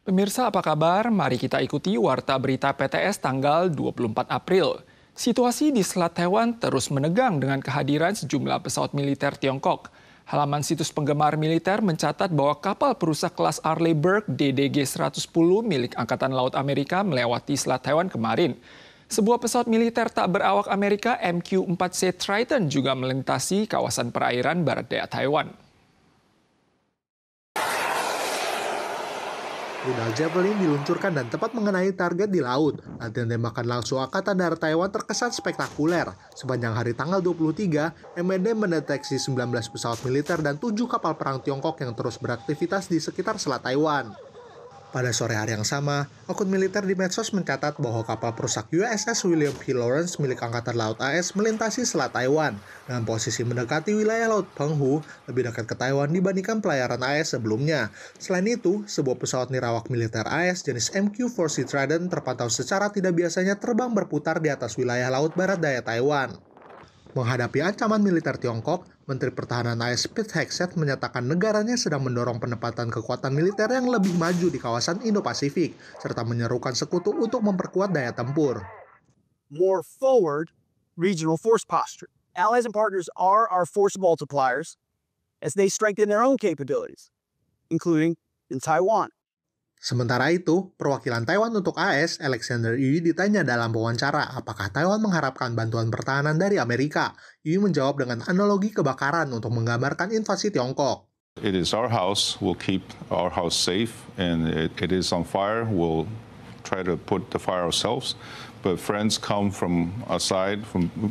Pemirsa apa kabar? Mari kita ikuti Warta Berita PTS tanggal 24 April. Situasi di Selat Taiwan terus menegang dengan kehadiran sejumlah pesawat militer Tiongkok. Halaman situs penggemar militer mencatat bahwa kapal perusak kelas Arleigh Burke DDG-110 milik Angkatan Laut Amerika melewati Selat Taiwan kemarin. Sebuah pesawat militer tak berawak Amerika MQ-4C Triton juga melintasi kawasan perairan barat daya Taiwan. Rudal Javelin diluncurkan dan tepat mengenai target di laut. Latihan tembakan langsung Angkatan Darat Taiwan terkesan spektakuler. Sepanjang hari tanggal 23, MND mendeteksi 19 pesawat militer dan 7 kapal perang Tiongkok yang terus beraktivitas di sekitar Selat Taiwan. Pada sore hari yang sama, akun militer di medsos mencatat bahwa kapal perusak USS William P. Lawrence milik Angkatan Laut AS melintasi Selat Taiwan dengan posisi mendekati wilayah Laut Penghu, lebih dekat ke Taiwan dibandingkan pelayaran AS sebelumnya. Selain itu, sebuah pesawat nirawak militer AS jenis MQ-4C Trident terpantau secara tidak biasanya terbang berputar di atas wilayah Laut Barat Daya Taiwan. Menghadapi ancaman militer Tiongkok, Menteri Pertahanan AS Pete Hegseth menyatakan negaranya sedang mendorong penempatan kekuatan militer yang lebih maju di kawasan Indo-Pasifik, serta menyerukan sekutu untuk memperkuat daya tempur. More forward regional force posture. Allies and partners are our force multipliers as they strengthen their own capabilities, including in Taiwan. Sementara itu, perwakilan Taiwan untuk AS, Alexander Yu, ditanya dalam wawancara apakah Taiwan mengharapkan bantuan pertahanan dari Amerika. Yu menjawab dengan analogi kebakaran untuk menggambarkan invasi Tiongkok. It is our house, we'll keep our house safe, and it is on fire, we'll try to put the fire ourselves. But friends come from outside,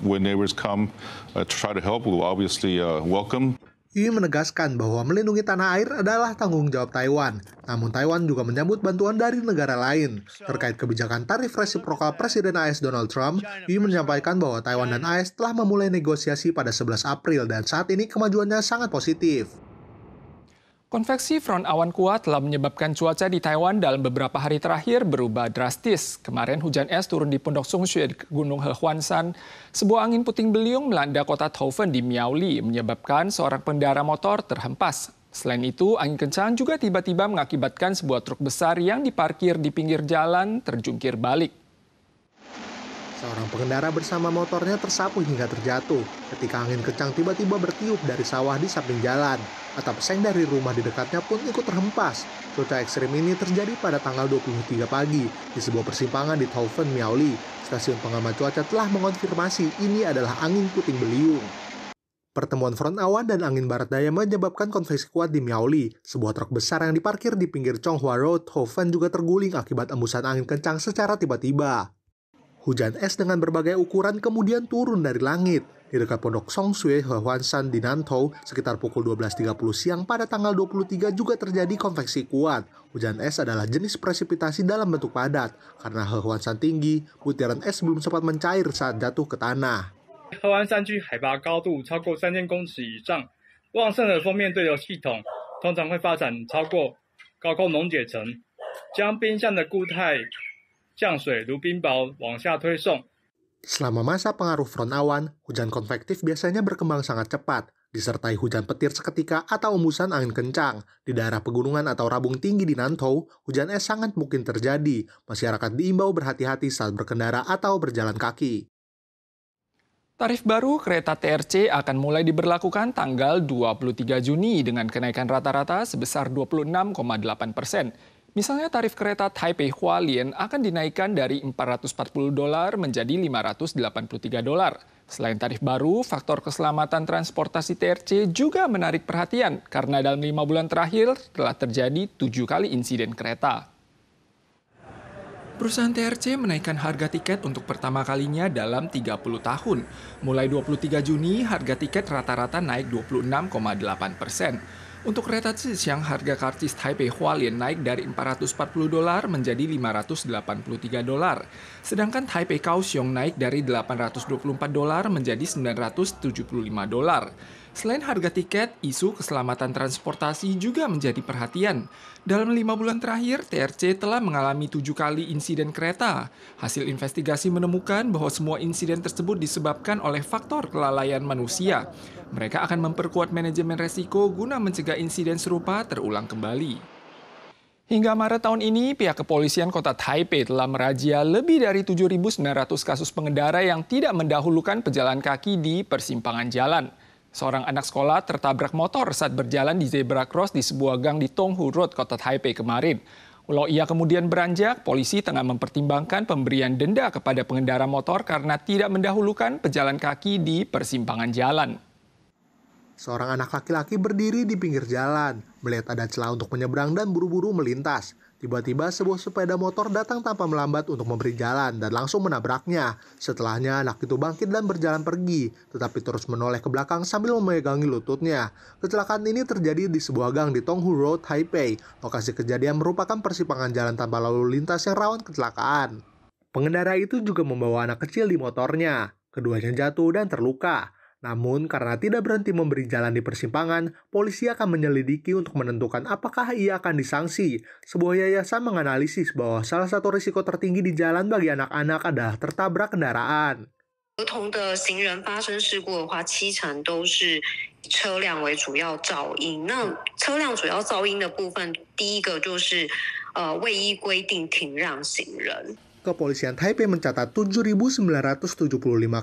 when neighbors come to try to help, we'll obviously welcome. Yu menegaskan bahwa melindungi tanah air adalah tanggung jawab Taiwan. Namun Taiwan juga menyambut bantuan dari negara lain. Terkait kebijakan tarif resiprokal Presiden AS Donald Trump, Yu menyampaikan bahwa Taiwan dan AS telah memulai negosiasi pada 11 April dan saat ini kemajuannya sangat positif. Konveksi front awan kuat telah menyebabkan cuaca di Taiwan dalam beberapa hari terakhir berubah drastis. Kemarin hujan es turun di Pondok Sungsue di Gunung Hehuanshan. Sebuah angin puting beliung melanda kota Taufen di Miaoli, menyebabkan seorang pengendara motor terhempas. Selain itu, angin kencang juga tiba-tiba mengakibatkan sebuah truk besar yang diparkir di pinggir jalan terjungkir balik. Seorang pengendara bersama motornya tersapu hingga terjatuh ketika angin kencang tiba-tiba bertiup dari sawah di samping jalan. Atap seng dari rumah di dekatnya pun ikut terhempas. Cuaca ekstrim ini terjadi pada tanggal 23 pagi di sebuah persimpangan di Taufen, Miaoli. Stasiun pengamat cuaca telah mengonfirmasi ini adalah angin puting beliung. Pertemuan front awan dan angin barat daya menyebabkan konveksi kuat di Miaoli. Sebuah truk besar yang diparkir di pinggir Chonghua Road, Taufen juga terguling akibat embusan angin kencang secara tiba-tiba. Hujan es dengan berbagai ukuran kemudian turun dari langit. Di dekat Pondok Sungsue, Hehuanshan di Nantou, sekitar pukul 12.30 siang pada tanggal 23 juga terjadi konveksi kuat. Hujan es adalah jenis presipitasi dalam bentuk padat. Karena Hehuanshan tinggi, butiran es belum sempat mencair saat jatuh ke tanah. 合湾山区海拔高度超过3000公尺以上，旺盛的锋面对流系统通常会发展超过高空溶解层，将冰箱的固态降水如冰雹往下推送。 Selama masa pengaruh front awan, hujan konvektif biasanya berkembang sangat cepat, disertai hujan petir seketika atau embusan angin kencang. Di daerah pegunungan atau rabung tinggi di Nantou, hujan es sangat mungkin terjadi. Masyarakat diimbau berhati-hati saat berkendara atau berjalan kaki. Tarif baru kereta TRC akan mulai diberlakukan tanggal 23 Juni dengan kenaikan rata-rata sebesar 26,8%. Misalnya tarif kereta Taipei Hualien akan dinaikkan dari $440 menjadi $583. Selain tarif baru, faktor keselamatan transportasi TRC juga menarik perhatian karena dalam 5 bulan terakhir telah terjadi 7 kali insiden kereta. Perusahaan TRC menaikkan harga tiket untuk pertama kalinya dalam 30 tahun. Mulai 23 Juni, harga tiket rata-rata naik 26,8%. Untuk kereta Zhejiang, harga karcis Taipei Hualien naik dari $440 menjadi $583. Sedangkan Taipei Kaohsiung naik dari $824 menjadi $975. Selain harga tiket, isu keselamatan transportasi juga menjadi perhatian. Dalam 5 bulan terakhir, TRC telah mengalami 7 kali insiden kereta. Hasil investigasi menemukan bahwa semua insiden tersebut disebabkan oleh faktor kelalaian manusia. Mereka akan memperkuat manajemen resiko guna mencegah insiden serupa terulang kembali. Hingga Maret tahun ini, pihak kepolisian kota Taipei telah merazia lebih dari 7.900 kasus pengendara yang tidak mendahulukan pejalan kaki di persimpangan jalan. Seorang anak sekolah tertabrak motor saat berjalan di zebra cross di sebuah gang di Tonghu Road, kota Taipei kemarin. Walau ia kemudian beranjak, polisi tengah mempertimbangkan pemberian denda kepada pengendara motor karena tidak mendahulukan pejalan kaki di persimpangan jalan. Seorang anak laki-laki berdiri di pinggir jalan, melihat ada celah untuk menyeberang dan buru-buru melintas. Tiba-tiba sebuah sepeda motor datang tanpa melambat untuk memberi jalan dan langsung menabraknya. Setelahnya anak itu bangkit dan berjalan pergi, tetapi terus menoleh ke belakang sambil memegangi lututnya. Kecelakaan ini terjadi di sebuah gang di Tonghu Road, Taipei. Lokasi kejadian merupakan persimpangan jalan tanpa lalu lintas yang rawan kecelakaan. Pengendara itu juga membawa anak kecil di motornya. Keduanya jatuh dan terluka. Namun, karena tidak berhenti memberi jalan di persimpangan, polisi akan menyelidiki untuk menentukan apakah ia akan disanksi. Sebuah yayasan menganalisis bahwa salah satu risiko tertinggi di jalan bagi anak-anak adalah tertabrak kendaraan. 儿童的行人发生事故的话，70%都是以车辆为主要噪音。那车辆主要噪音的部分，第一个就是未依规定停让行人。Kepolisian Taipei mencatat 7.975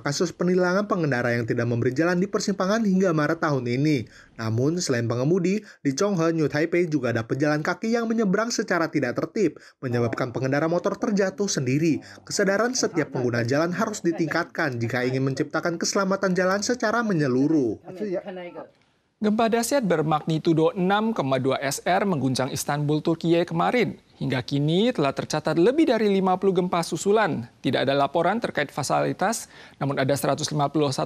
kasus penilangan pengendara yang tidak memberi jalan di persimpangan hingga Maret tahun ini. Namun, selain pengemudi, di Chonghe, New Taipei juga ada pejalan kaki yang menyeberang secara tidak tertib, menyebabkan pengendara motor terjatuh sendiri. Kesadaran setiap pengguna jalan harus ditingkatkan jika ingin menciptakan keselamatan jalan secara menyeluruh. Gempa dahsyat bermagnitudo 6,2 SR mengguncang Istanbul, Turkiye kemarin. Hingga kini telah tercatat lebih dari 50 gempa susulan. Tidak ada laporan terkait fasalitas, namun ada 151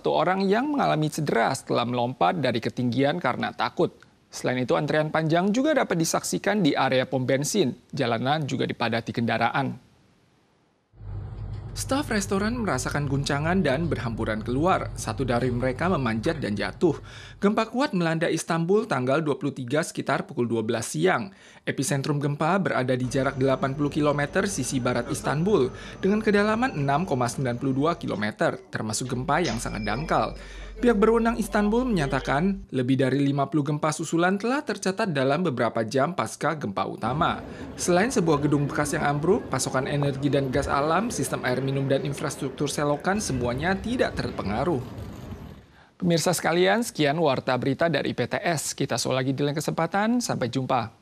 orang yang mengalami cedera setelah melompat dari ketinggian karena takut. Selain itu, antrean panjang juga dapat disaksikan di area pom bensin. Jalanan juga dipadati kendaraan. Staf restoran merasakan guncangan dan berhamburan keluar. Satu dari mereka memanjat dan jatuh. Gempa kuat melanda Istanbul tanggal 23 sekitar pukul 12 siang. Epicentrum gempa berada di jarak 80 km sisi barat Istanbul dengan kedalaman 6,92 km, termasuk gempa yang sangat dangkal. Pihak berwenang Istanbul menyatakan lebih dari 50 gempa susulan telah tercatat dalam beberapa jam pasca gempa utama. Selain sebuah gedung bekas yang ambruk, pasokan energi dan gas alam, sistem air minum dan infrastruktur selokan semuanya tidak terpengaruh. Pemirsa sekalian, sekian Warta Berita dari PTS. Kita soal lagi di lain kesempatan. Sampai jumpa.